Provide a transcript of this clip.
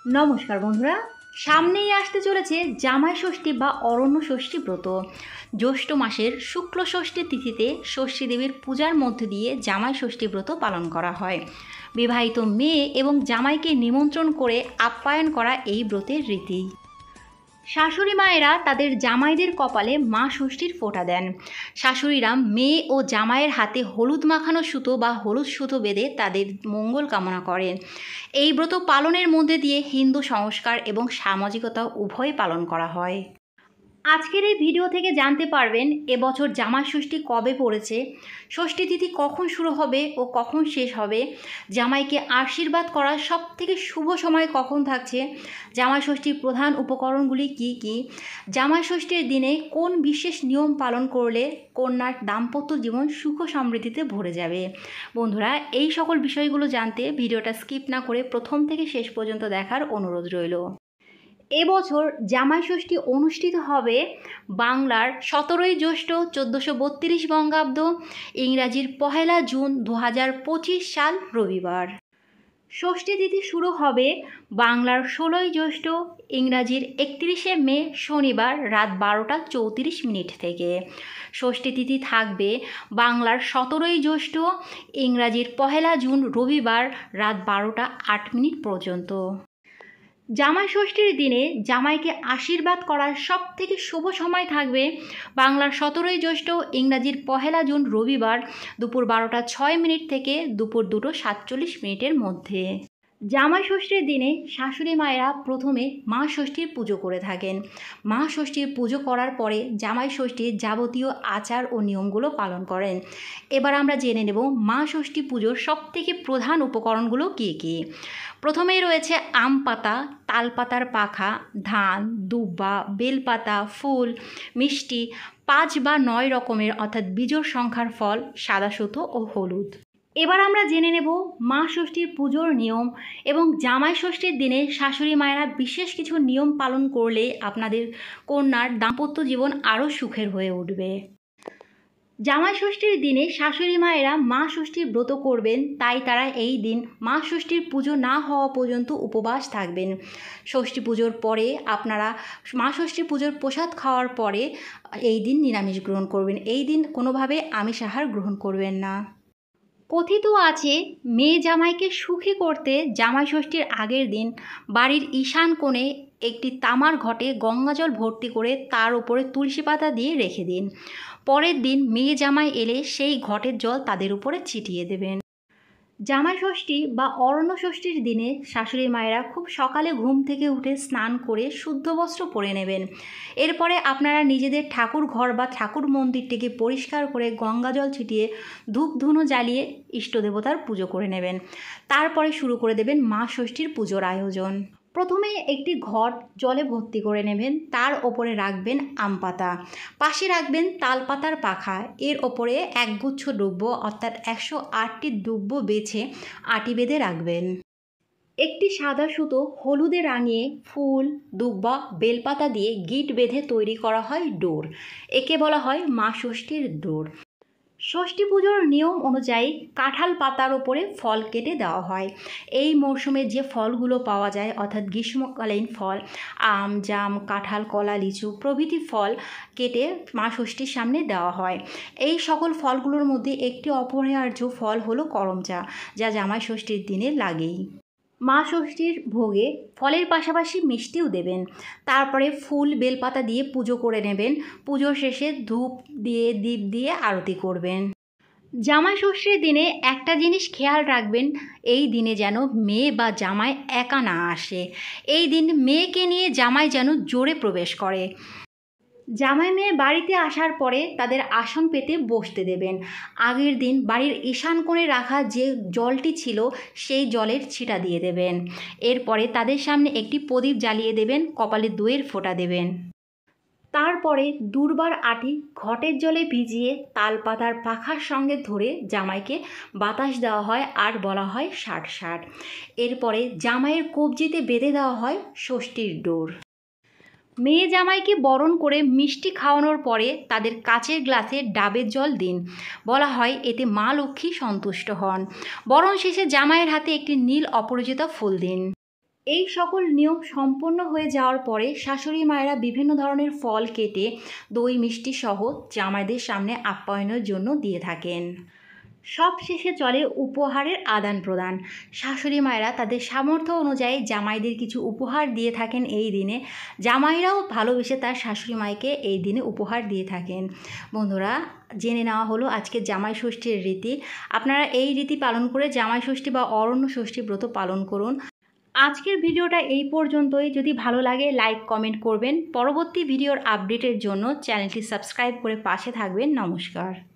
নমস্কার বন্ধুরা, সামনেই আসতে চলেছে জামাই ষষ্ঠী বা অরণ্য ষষ্ঠী ব্রত। জ্যৈষ্ঠ মাসের শুক্ল ষষ্ঠী তিথিতে ষষ্ঠী দেবীর পূজার মধ্য দিয়ে জামাই ষষ্ঠী ব্রত পালন করা হয়। বিবাহিত মেয়ে এবং জামাইকে নিমন্ত্রণ করে আপ্যায়ন করা এই ব্রতের রীতি। শাশুড়ি মায়েরা তাদের জামাইদের কপালে মা ষষ্ঠীর ফোঁটা দেন। শাশুড়িরা মেয়ে ও জামাইয়ের হাতে হলুদ মাখানো সুতো বা হলুদ সুতো বেঁধে তাদের মঙ্গল কামনা করেন। এই ব্রত পালনের মধ্যে দিয়ে হিন্দু সংস্কার এবং সামাজিকতা উভয় পালন করা হয়। আজকের এই ভিডিও থেকে জানতে পারবেন এবছর জামাই ষষ্ঠী কবে পড়েছে, ষষ্ঠী তিথি কখন শুরু হবে ও কখন শেষ হবে, জামাইকে আশীর্বাদ করার সবথেকে শুভ সময় কখন থাকছে, জামাই ষষ্ঠীর প্রধান উপকরণগুলি কি কি, জামাই ষষ্ঠীর দিনে কোন বিশেষ নিয়ম পালন করলে কন্যার দাম্পত্য জীবন সুখ সমৃদ্ধিতে ভরে যাবে। বন্ধুরা, এই সকল বিষয়গুলো জানতে ভিডিওটা স্কিপ না করে প্রথম থেকে শেষ পর্যন্ত দেখার অনুরোধ রইল। এবছর জামাই ষষ্ঠী অনুষ্ঠিত হবে বাংলার 17ই জ্যৈষ্ঠ 1432 বঙ্গাব্দ, ইংরাজির 1 জুন 2025 সাল রবিবার। ষষ্ঠী তিথি শুরু হবে বাংলার 16ই জ্যৈষ্ঠ, ইংরাজির 31শে মে শনিবার রাত 12টা 34 মিনিট থেকে। ষষ্ঠী তিথি থাকবে বাংলার 17ই জ্যৈষ্ঠ, ইংরাজির 1 জুন রবিবার রাত 12টা 8 মিনিট পর্যন্ত। জামাই ষষ্ঠীর দিনে জামাইকে আশীর্বাদ করার সবথেকে শুভ সময় থাকবে বাংলার 17ই জ্যৈষ্ঠ, ইংরাজির 1 জুন রবিবার দুপুর 12টা 6 মিনিট থেকে দুপুর 2টো 47 মিনিটের মধ্যে। জামাই ষষ্ঠীর দিনে শাশুড়ি মায়েরা প্রথমে মা ষষ্ঠীর পুজো করে থাকেন। মা ষষ্ঠীর পুজো করার পরে জামাই ষষ্ঠীর যাবতীয় আচার ও নিয়মগুলো পালন করেন। এবার আমরা জেনে নেব মা ষষ্ঠী পুজোর সবথেকে প্রধান উপকরণগুলো কী কী। প্রথমেই রয়েছে আম পাতা, তালপাতার পাখা, ধান, দুব্বা, বেলপাতা, ফুল, মিষ্টি, 5 বা 9 রকমের অর্থাৎ বিজোড় সংখ্যার ফল, সাদা সুতো ও হলুদ। এবার আমরা জেনে নেব মা ষষ্ঠীর পুজোর নিয়ম এবং জামাই ষষ্ঠীর দিনে শাশুড়ি মায়েরা বিশেষ কিছু নিয়ম পালন করলে আপনাদের কন্যার দাম্পত্য জীবন আরও সুখের হয়ে উঠবে। জামাই ষষ্ঠীর দিনে শাশুড়ি মায়েরা মা ষষ্ঠীর ব্রত করবেন, তাই তারা এই দিন মা ষষ্ঠীর পুজো না হওয়া পর্যন্ত উপবাস থাকবেন। ষষ্ঠী পুজোর পরে আপনারা মা ষষ্ঠী পুজোর প্রসাদ খাওয়ার পরে এই দিন নিরামিষ গ্রহণ করবেন। এই দিন কোনোভাবে আমিষ আহার গ্রহণ করবেন না। কথিত আছে মেয়ে জামাইকে সুখী করতে জামাই ষষ্ঠীর আগের দিন বাড়ির ঈশান কোণে একটি তামার ঘটে গঙ্গাজল ভর্তি করে তার উপরে তুলসী পাতা দিয়ে রেখে দিন। পরের দিন মেয়ে জামাই এলে সেই ঘটের জল তাদের উপরে ছিটিয়ে দেবেন। জামাই ষষ্ঠী বা অরণ্য ষষ্ঠীর দিনে শাশুড়ি মায়েরা খুব সকালে ঘুম থেকে উঠে স্নান করে শুদ্ধ বস্ত্র পরে নেবেন। এরপরে আপনারা নিজেদের ঠাকুর ঘর বা ঠাকুর মন্দিরটিকে পরিষ্কার করে গঙ্গাজল ছিটিয়ে ধূপ ধুনো জ্বালিয়ে ইষ্টদেবতার পুজো করে নেবেন। তারপরে শুরু করে দেবেন মা ষষ্ঠীর পুজোর আয়োজন। প্রথমে একটি ঘট জলে ভর্তি করে নেবেন, তার ওপরে রাখবেন আম পাতা, পাশে রাখবেন তালপাতার পাখা, এর ওপরে একগুচ্ছ দুব্ব অর্থাৎ 108টি দুব্ব বেছে আটি বেঁধে রাখবেন। একটি সাদা সুতো হলুদে রাঙিয়ে ফুল, দুব্বা, বেলপাতা দিয়ে গিট বেঁধে তৈরি করা হয় ডোর। একে বলা হয় মা ষষ্ঠীর ডোর। ষষ্ঠী পুজোর নিয়ম অনুযায়ী কাঁঠাল পাতার ওপরে ফল কেটে দেওয়া হয়। এই মরশুমে যে ফলগুলো পাওয়া যায় অর্থাৎ গ্রীষ্মকালীন ফল, আম, জাম, কাঁঠাল, কলা, লিচু প্রভৃতি ফল কেটে মা ষষ্ঠীর সামনে দেওয়া হয়। এই সকল ফলগুলোর মধ্যে একটি অপরিহার্য ফল হলো করমচা, যা জামাই ষষ্ঠীর দিনে লাগেই। মা ষষ্ঠীর ভোগে ফলের পাশাপাশি মিষ্টিও দেবেন। তারপরে ফুল বেলপাতা দিয়ে পুজো করে নেবেন। পুজো শেষে ধূপ দিয়ে দীপ দিয়ে আরতি করবেন। জামাই ষষ্ঠীর দিনে একটা জিনিস খেয়াল রাখবেন, এই দিনে যেন মেয়ে বা জামাই একা না আসে। এই দিন মেয়েকে নিয়ে জামাই যেন জোরে প্রবেশ করে। জামাই মেয়ে বাড়িতে আসার পরে তাদের আসন পেতে বসতে দেবেন। আগের দিন বাড়ির ঈশান কোণে রাখা যে জলটি ছিল সেই জলের ছিটা দিয়ে দেবেন। এরপরে তাদের সামনে একটি প্রদীপ জ্বালিয়ে দেবেন, কপালে দইয়ের ফোঁটা দেবেন। তারপরে দুর্বার আটি ঘটের জলে ভিজিয়ে তালপাতার পাখার সঙ্গে ধরে জামাইকে বাতাস দেওয়া হয় আর বলা হয় 60-60। এরপরে জামাইয়ের কবজিতে বেঁধে দেওয়া হয় ষষ্ঠীর ডোর। মেয়ে জামাইকে বরণ করে মিষ্টি খাওয়ানোর পরে তাদের কাচের গ্লাসে ডাবের জল দিন। বলা হয় এতে মা লক্ষ্মী সন্তুষ্ট হন। বরণ শেষে জামাইয়ের হাতে একটি নীল অপরাজিতা ফুল দিন। এই সকল নিয়ম সম্পন্ন হয়ে যাওয়ার পরে শাশুড়ি মায়েরা বিভিন্ন ধরনের ফল কেটে দই মিষ্টি সহ জামাইদের সামনে আপ্যায়নের জন্য দিয়ে থাকেন। সব শেষে চলে উপহারের আদান প্রদান। শাশুড়ি মায়েরা তাদের সামর্থ্য অনুযায়ী জামাইদের কিছু উপহার দিয়ে থাকেন এই দিনে। জামাইরাও ভালোবেসে তার শাশুড়ি মাকে এই দিনে উপহার দিয়ে থাকেন। বন্ধুরা, জেনে নেওয়া হলো আজকে জামাই ষষ্ঠীর রীতি। আপনারা এই রীতি পালন করে জামাই ষষ্ঠী বা অরণ্য ষষ্ঠী ব্রত পালন করুন। আজকের ভিডিওটা এই পর্যন্তই। যদি ভালো লাগে লাইক কমেন্ট করবেন। পরবর্তী ভিডিওর আপডেটের জন্য চ্যানেলটি সাবস্ক্রাইব করে পাশে থাকবেন। নমস্কার।